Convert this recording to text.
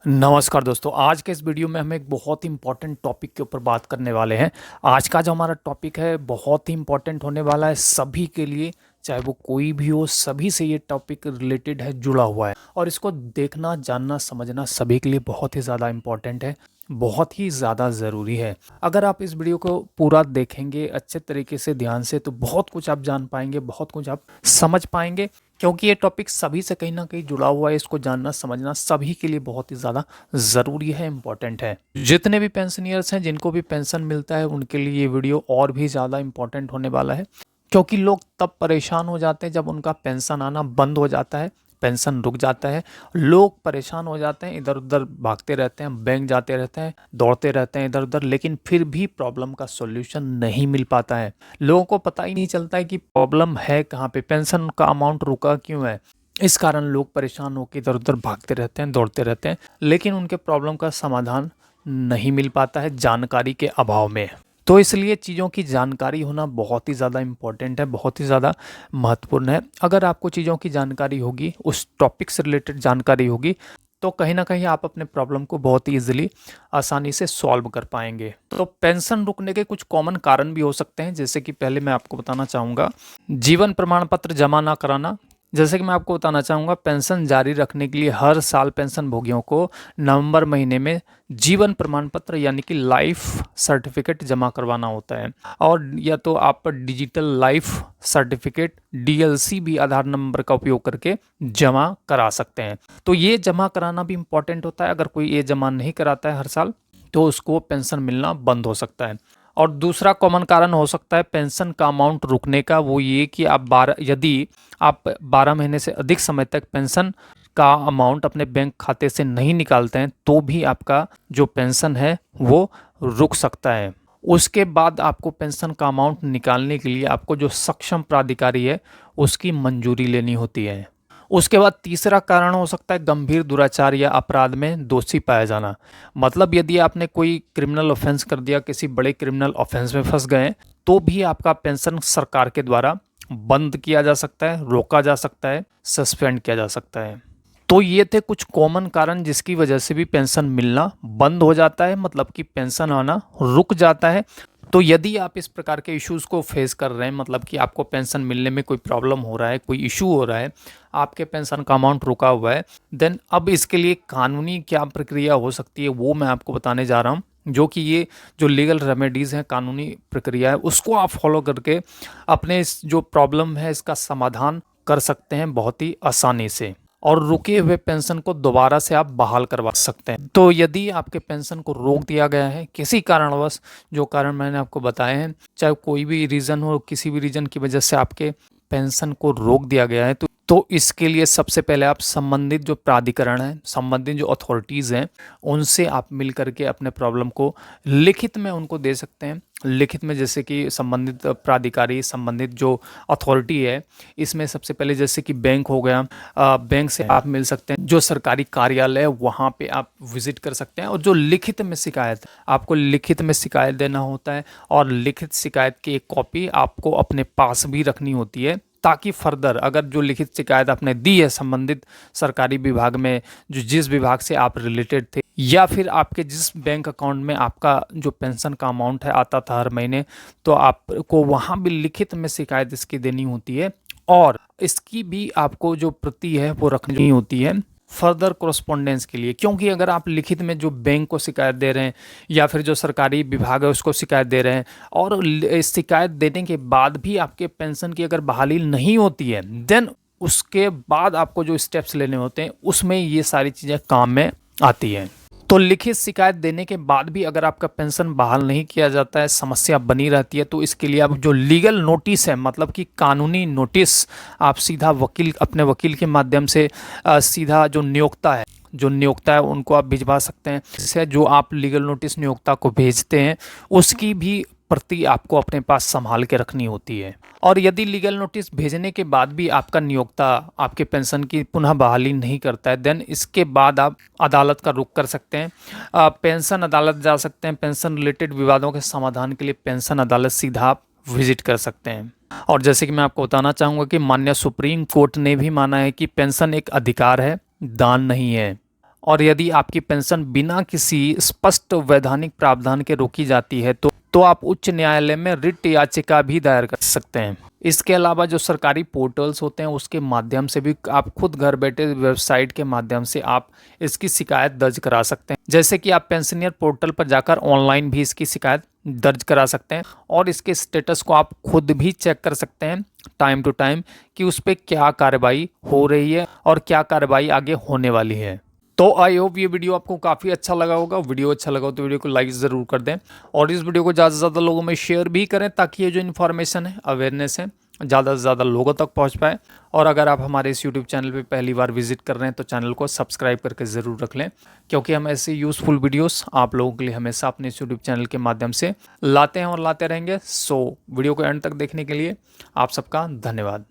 नमस्कार दोस्तों, आज के इस वीडियो में हम एक बहुत ही इम्पोर्टेंट टॉपिक के ऊपर बात करने वाले हैं। आज का जो हमारा टॉपिक है बहुत ही इम्पोर्टेंट होने वाला है सभी के लिए, चाहे वो कोई भी हो, सभी से ये टॉपिक रिलेटेड है, जुड़ा हुआ है और इसको देखना, जानना, समझना सभी के लिए बहुत ही ज़्यादा इम्पोर्टेंट है, बहुत ही ज़्यादा ज़रूरी है। अगर आप इस वीडियो को पूरा देखेंगे अच्छे तरीके से, ध्यान से, तो बहुत कुछ आप जान पाएंगे, बहुत कुछ आप समझ पाएंगे, क्योंकि ये टॉपिक सभी से कहीं ना कहीं जुड़ा हुआ है। इसको जानना समझना सभी के लिए बहुत ही ज़्यादा ज़रूरी है, इम्पोर्टेंट है। जितने भी पेंशनियर्स हैं, जिनको भी पेंशन मिलता है, उनके लिए ये वीडियो और भी ज़्यादा इम्पोर्टेंट होने वाला है, क्योंकि लोग तब परेशान हो जाते हैं जब उनका पेंशन आना बंद हो जाता है, पेंशन रुक जाता है। लोग परेशान हो जाते हैं, इधर उधर भागते रहते हैं, बैंक जाते रहते हैं, दौड़ते रहते हैं इधर उधर, लेकिन फिर भी प्रॉब्लम का सॉल्यूशन नहीं मिल पाता है। लोगों को पता ही नहीं चलता है कि प्रॉब्लम है कहाँ पे, पेंशन का अमाउंट रुका क्यों है। इस कारण लोग परेशान होकर इधर उधर भागते रहते हैं, दौड़ते रहते हैं, लेकिन उनके प्रॉब्लम का समाधान नहीं मिल पाता है जानकारी के अभाव में। तो इसलिए चीज़ों की जानकारी होना बहुत ही ज़्यादा इम्पोर्टेंट है, बहुत ही ज़्यादा महत्वपूर्ण है। अगर आपको चीज़ों की जानकारी होगी, उस टॉपिक से रिलेटेड जानकारी होगी, तो कहीं ना कहीं आप अपने प्रॉब्लम को बहुत ही ईजिली, आसानी से सॉल्व कर पाएंगे। तो पेंशन रुकने के कुछ कॉमन कारण भी हो सकते हैं, जैसे कि पहले मैं आपको बताना चाहूँगा जीवन प्रमाण पत्र जमा ना कराना। जैसे कि मैं आपको बताना चाहूँगा, पेंशन जारी रखने के लिए हर साल पेंशन भोगियों को नवंबर महीने में जीवन प्रमाण पत्र यानी कि लाइफ सर्टिफिकेट जमा करवाना होता है, और या तो आप डिजिटल लाइफ सर्टिफिकेट डीएलसी भी आधार नंबर का उपयोग करके जमा करा सकते हैं। तो ये जमा कराना भी इम्पोर्टेंट होता है। अगर कोई ये जमा नहीं कराता है हर साल, तो उसको पेंशन मिलना बंद हो सकता है। और दूसरा कॉमन कारण हो सकता है पेंशन का अमाउंट रुकने का, वो ये कि यदि आप 12 महीने से अधिक समय तक पेंशन का अमाउंट अपने बैंक खाते से नहीं निकालते हैं, तो भी आपका जो पेंशन है वो रुक सकता है। उसके बाद आपको पेंशन का अमाउंट निकालने के लिए आपको जो सक्षम प्राधिकारी है उसकी मंजूरी लेनी होती है। उसके बाद तीसरा कारण हो सकता है गंभीर दुराचार या अपराध में दोषी पाया जाना। मतलब यदि आपने कोई क्रिमिनल ऑफेंस कर दिया, किसी बड़े क्रिमिनल ऑफेंस में फंस गए, तो भी आपका पेंशन सरकार के द्वारा बंद किया जा सकता है, रोका जा सकता है, सस्पेंड किया जा सकता है। तो ये थे कुछ कॉमन कारण जिसकी वजह से भी पेंशन मिलना बंद हो जाता है, मतलब कि पेंशन आना रुक जाता है। तो यदि आप इस प्रकार के इश्यूज़ को फेस कर रहे हैं, मतलब कि आपको पेंशन मिलने में कोई प्रॉब्लम हो रहा है, कोई इशू हो रहा है, आपके पेंशन का अमाउंट रुका हुआ है, देन अब इसके लिए कानूनी क्या प्रक्रिया हो सकती है वो मैं आपको बताने जा रहा हूँ। जो कि ये जो लीगल रेमेडीज़ हैं, कानूनी प्रक्रिया है, उसको आप फॉलो करके अपने इस जो प्रॉब्लम है इसका समाधान कर सकते हैं बहुत ही आसानी से, और रुके हुए पेंशन को दोबारा से आप बहाल करवा सकते हैं। तो यदि आपके पेंशन को रोक दिया गया है किसी कारणवश, जो कारण मैंने आपको बताए हैं, चाहे कोई भी रीज़न हो, किसी भी रीज़न की वजह से आपके पेंशन को रोक दिया गया है, तो इसके लिए सबसे पहले आप संबंधित जो प्राधिकरण है, संबंधित जो अथॉरिटीज़ हैं, उनसे आप मिल करके अपने प्रॉब्लम को लिखित में उनको दे सकते हैं। लिखित में जैसे कि संबंधित प्राधिकारी, संबंधित जो अथॉरिटी है, इसमें सबसे पहले जैसे कि बैंक हो गया, बैंक से आप मिल सकते हैं। जो सरकारी कार्यालय है वहाँ पे आप विजिट कर सकते हैं, और जो लिखित में शिकायत, आपको लिखित में शिकायत देना होता है, और लिखित शिकायत की एक कॉपी आपको अपने पास भी रखनी होती है, ताकि फर्दर अगर जो लिखित शिकायत आपने दी है संबंधित सरकारी विभाग में, जो जिस विभाग से आप रिलेटेड थे, या फिर आपके जिस बैंक अकाउंट में आपका जो पेंशन का अमाउंट है आता था हर महीने, तो आपको वहाँ भी लिखित में शिकायत इसकी देनी होती है, और इसकी भी आपको जो प्रति है वो रखनी होती है फर्दर कोरस्पोंडेंस के लिए। क्योंकि अगर आप लिखित में जो बैंक को शिकायत दे रहे हैं, या फिर जो सरकारी विभाग है उसको शिकायत दे रहे हैं, और शिकायत देने के बाद भी आपके पेंशन की अगर बहाली नहीं होती है, देन उसके बाद आपको जो स्टेप्स लेने होते हैं उसमें ये सारी चीज़ें काम में आती हैं। तो लिखित शिकायत देने के बाद भी अगर आपका पेंशन बहाल नहीं किया जाता है, समस्या बनी रहती है, तो इसके लिए आप जो लीगल नोटिस है, मतलब कि कानूनी नोटिस, आप सीधा अपने वकील के माध्यम से सीधा जो नियोक्ता है उनको आप भिजवा सकते हैं। इससे जो आप लीगल नोटिस नियोक्ता को भेजते हैं उसकी भी प्रति आपको अपने पास संभाल के रखनी होती है। और यदि लीगल नोटिस भेजने के बाद भी आपका नियोक्ता आपके पेंशन की पुनः बहाली नहीं करता है, देन इसके बाद आप अदालत का रुख कर सकते हैं, पेंशन अदालत जा सकते हैं। पेंशन रिलेटेड विवादों के समाधान के लिए पेंशन अदालत सीधा आप विजिट कर सकते हैं। और जैसे कि मैं आपको बताना चाहूँगा कि माननीय सुप्रीम कोर्ट ने भी माना है कि पेंशन एक अधिकार है, दान नहीं है। और यदि आपकी पेंशन बिना किसी स्पष्ट वैधानिक प्रावधान के रोकी जाती है तो आप उच्च न्यायालय में रिट याचिका भी दायर कर सकते हैं। इसके अलावा जो सरकारी पोर्टल्स होते हैं उसके माध्यम से भी आप खुद घर बैठे वेबसाइट के माध्यम से आप इसकी शिकायत दर्ज करा सकते हैं। जैसे कि आप पेंशनियर पोर्टल पर जाकर ऑनलाइन भी इसकी शिकायत दर्ज करा सकते हैं और इसके स्टेटस को आप खुद भी चेक कर सकते हैं टाइम टू टाइम कि उस पर क्या कार्रवाई हो रही है और क्या कार्रवाई आगे होने वाली है। तो आई होप ये वीडियो आपको काफ़ी अच्छा लगा होगा। वीडियो अच्छा लगा हो तो वीडियो को लाइक ज़रूर कर दें और इस वीडियो को ज़्यादा से ज़्यादा लोगों में शेयर भी करें ताकि ये जो इन्फॉर्मेशन है, अवेयरनेस है, ज़्यादा से ज़्यादा लोगों तक पहुंच पाए। और अगर आप हमारे इस यूट्यूब चैनल पे पहली बार विजिट कर रहे हैं तो चैनल को सब्सक्राइब करके ज़रूर रख लें, क्योंकि हम ऐसे यूज़फुल वीडियोस आप लोगों के लिए हमेशा अपने इस यूट्यूब चैनल के माध्यम से लाते हैं और लाते रहेंगे। सो वीडियो को एंड तक देखने के लिए आप सबका धन्यवाद।